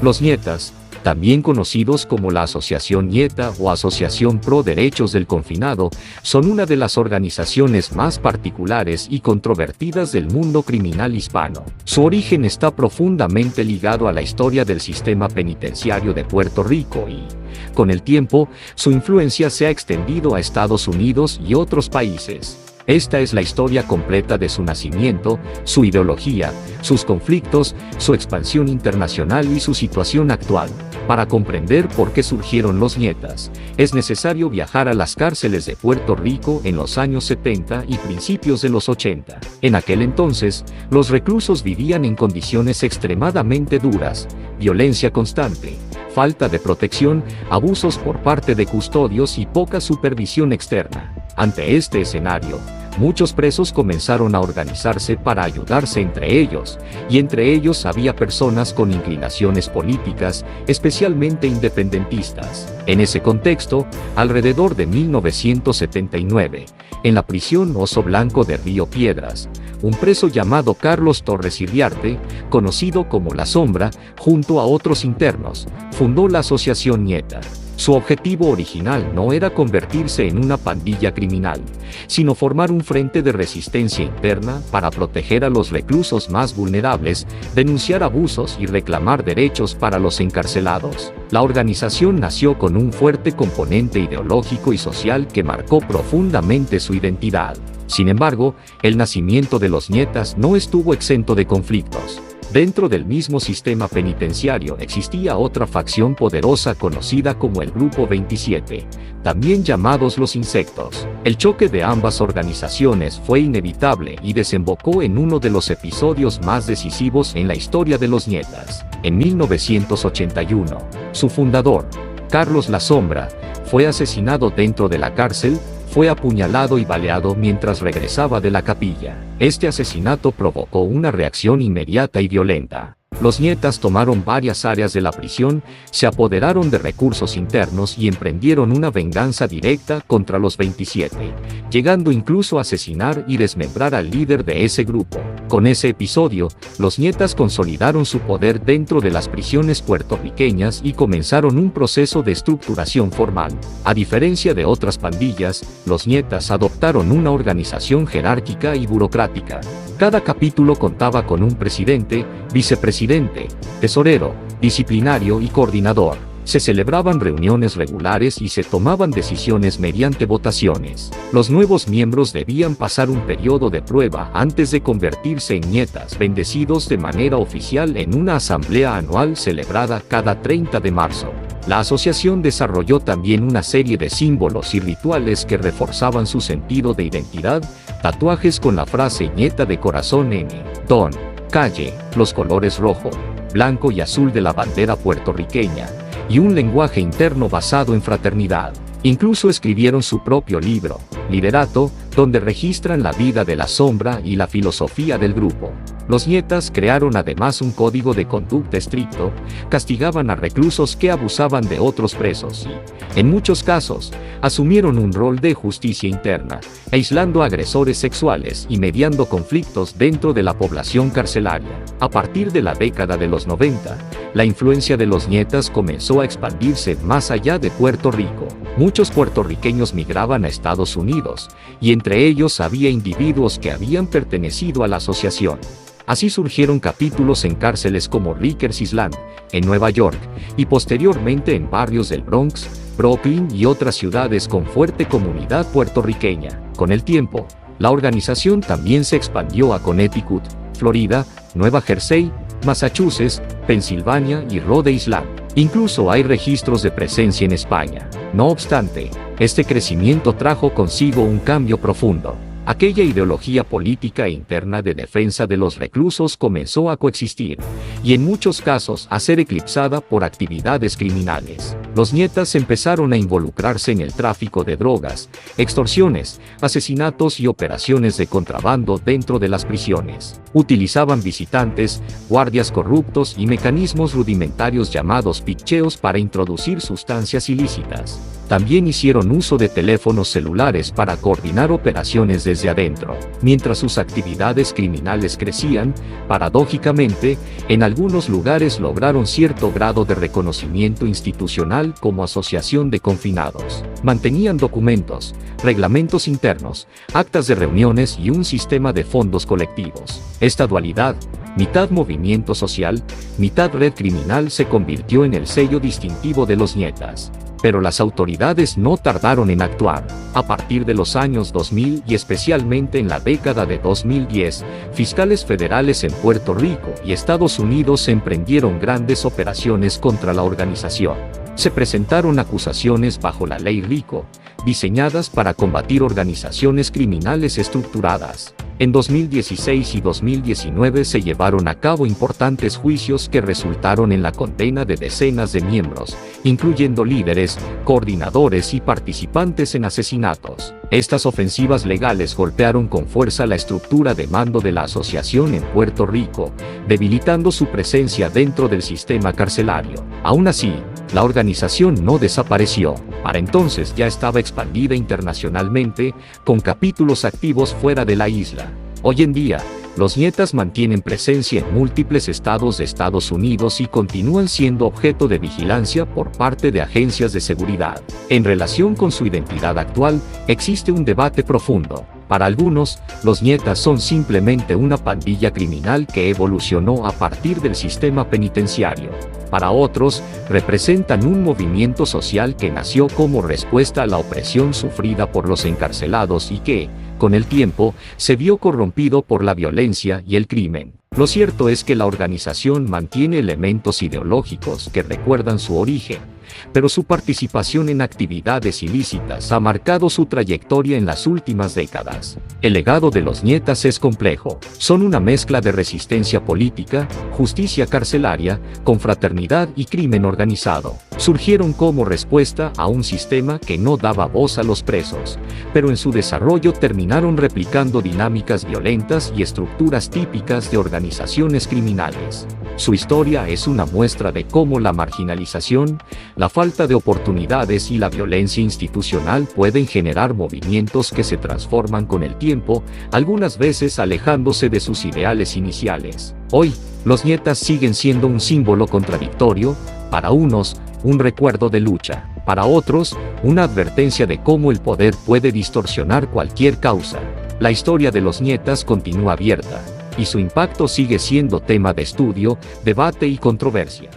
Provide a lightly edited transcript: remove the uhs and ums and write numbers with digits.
Los Nietas, también conocidos como la Asociación Nieta o Asociación Pro Derechos del Confinado, son una de las organizaciones más particulares y controvertidas del mundo criminal hispano. Su origen está profundamente ligado a la historia del sistema penitenciario de Puerto Rico y, con el tiempo, su influencia se ha extendido a Estados Unidos y otros países. Esta es la historia completa de su nacimiento, su ideología, sus conflictos, su expansión internacional y su situación actual. Para comprender por qué surgieron los Nietas, es necesario viajar a las cárceles de Puerto Rico en los años 70 y principios de los 80. En aquel entonces, los reclusos vivían en condiciones extremadamente duras, violencia constante, falta de protección, abusos por parte de custodios y poca supervisión externa. Ante este escenario, muchos presos comenzaron a organizarse para ayudarse entre ellos, y entre ellos había personas con inclinaciones políticas, especialmente independentistas. En ese contexto, alrededor de 1979, en la prisión Oso Blanco de Río Piedras, un preso llamado Carlos Torres Iriarte, conocido como La Sombra, junto a otros internos, fundó la Asociación Nieta. Su objetivo original no era convertirse en una pandilla criminal, sino formar un frente de resistencia interna para proteger a los reclusos más vulnerables, denunciar abusos y reclamar derechos para los encarcelados. La organización nació con un fuerte componente ideológico y social que marcó profundamente su identidad. Sin embargo, el nacimiento de los Nietas no estuvo exento de conflictos. Dentro del mismo sistema penitenciario existía otra facción poderosa conocida como el Grupo 27, también llamados los Insectos. El choque de ambas organizaciones fue inevitable y desembocó en uno de los episodios más decisivos en la historia de los Nietas. En 1981, su fundador, Carlos La Sombra, fue asesinado dentro de la cárcel. Fue apuñalado y baleado mientras regresaba de la capilla. Este asesinato provocó una reacción inmediata y violenta. Los Nietas tomaron varias áreas de la prisión, se apoderaron de recursos internos y emprendieron una venganza directa contra los 27, llegando incluso a asesinar y desmembrar al líder de ese grupo. Con ese episodio, los Nietas consolidaron su poder dentro de las prisiones puertorriqueñas y comenzaron un proceso de estructuración formal. A diferencia de otras pandillas, los Nietas adoptaron una organización jerárquica y burocrática. Cada capítulo contaba con un presidente, vicepresidente, tesorero, disciplinario y coordinador. Se celebraban reuniones regulares y se tomaban decisiones mediante votaciones. Los nuevos miembros debían pasar un periodo de prueba antes de convertirse en Nietas bendecidos de manera oficial en una asamblea anual celebrada cada 30 de marzo. La asociación desarrolló también una serie de símbolos y rituales que reforzaban su sentido de identidad, tatuajes con la frase Nieta de corazón en Don, calle, los colores rojo, blanco y azul de la bandera puertorriqueña, y un lenguaje interno basado en fraternidad. Incluso escribieron su propio libro, Liderato, donde registran la vida de La Sombra y la filosofía del grupo. Los Nietas crearon además un código de conducta estricto, castigaban a reclusos que abusaban de otros presos y, en muchos casos, asumieron un rol de justicia interna, aislando agresores sexuales y mediando conflictos dentro de la población carcelaria. A partir de la década de los 90, la influencia de los Nietas comenzó a expandirse más allá de Puerto Rico. Muchos puertorriqueños migraban a Estados Unidos, y entre ellos había individuos que habían pertenecido a la asociación. Así surgieron capítulos en cárceles como Rikers Island, en Nueva York, y posteriormente en barrios del Bronx, Brooklyn y otras ciudades con fuerte comunidad puertorriqueña. Con el tiempo, la organización también se expandió a Connecticut, Florida, Nueva Jersey, Massachusetts, Pensilvania y Rhode Island. Incluso hay registros de presencia en España. No obstante, este crecimiento trajo consigo un cambio profundo. Aquella ideología política interna de defensa de los reclusos comenzó a coexistir, y en muchos casos a ser eclipsada por actividades criminales. Los Nietas empezaron a involucrarse en el tráfico de drogas, extorsiones, asesinatos y operaciones de contrabando dentro de las prisiones. Utilizaban visitantes, guardias corruptos y mecanismos rudimentarios llamados picheos para introducir sustancias ilícitas. también hicieron uso de teléfonos celulares para coordinar operaciones desde adentro. Mientras sus actividades criminales crecían, paradójicamente, en algunos lugares lograron cierto grado de reconocimiento institucional como asociación de confinados. Mantenían documentos, reglamentos internos, actas de reuniones y un sistema de fondos colectivos. Esta dualidad, mitad movimiento social, mitad red criminal, se convirtió en el sello distintivo de los Nietas. Pero las autoridades no tardaron en actuar. A partir de los años 2000 y especialmente en la década de 2010, fiscales federales en Puerto Rico y Estados Unidos emprendieron grandes operaciones contra la organización. Se presentaron acusaciones bajo la Ley RICO, diseñadas para combatir organizaciones criminales estructuradas. En 2016 y 2019 se llevaron a cabo importantes juicios que resultaron en la condena de decenas de miembros, incluyendo líderes, coordinadores y participantes en asesinatos. Estas ofensivas legales golpearon con fuerza la estructura de mando de la asociación en Puerto Rico, debilitando su presencia dentro del sistema carcelario. Aún así, la organización no desapareció. Para entonces ya estaba expandida internacionalmente, con capítulos activos fuera de la isla. Hoy en día, los Nietas mantienen presencia en múltiples estados de Estados Unidos y continúan siendo objeto de vigilancia por parte de agencias de seguridad. En relación con su identidad actual, existe un debate profundo. Para algunos, los Nietas son simplemente una pandilla criminal que evolucionó a partir del sistema penitenciario. Para otros, representan un movimiento social que nació como respuesta a la opresión sufrida por los encarcelados y que, con el tiempo, se vio corrompido por la violencia y el crimen. Lo cierto es que la organización mantiene elementos ideológicos que recuerdan su origen, pero su participación en actividades ilícitas ha marcado su trayectoria en las últimas décadas. El legado de los Nietas es complejo. Son una mezcla de resistencia política, justicia carcelaria, confraternidad y crimen organizado. Surgieron como respuesta a un sistema que no daba voz a los presos, pero en su desarrollo terminaron replicando dinámicas violentas y estructuras típicas de organizaciones criminales. Su historia es una muestra de cómo la marginalización, la falta de oportunidades y la violencia institucional pueden generar movimientos que se transforman con el tiempo, algunas veces alejándose de sus ideales iniciales. Hoy, los Nietas siguen siendo un símbolo contradictorio, para unos, un recuerdo de lucha, para otros, una advertencia de cómo el poder puede distorsionar cualquier causa. La historia de los Nietas continúa abierta, y su impacto sigue siendo tema de estudio, debate y controversia.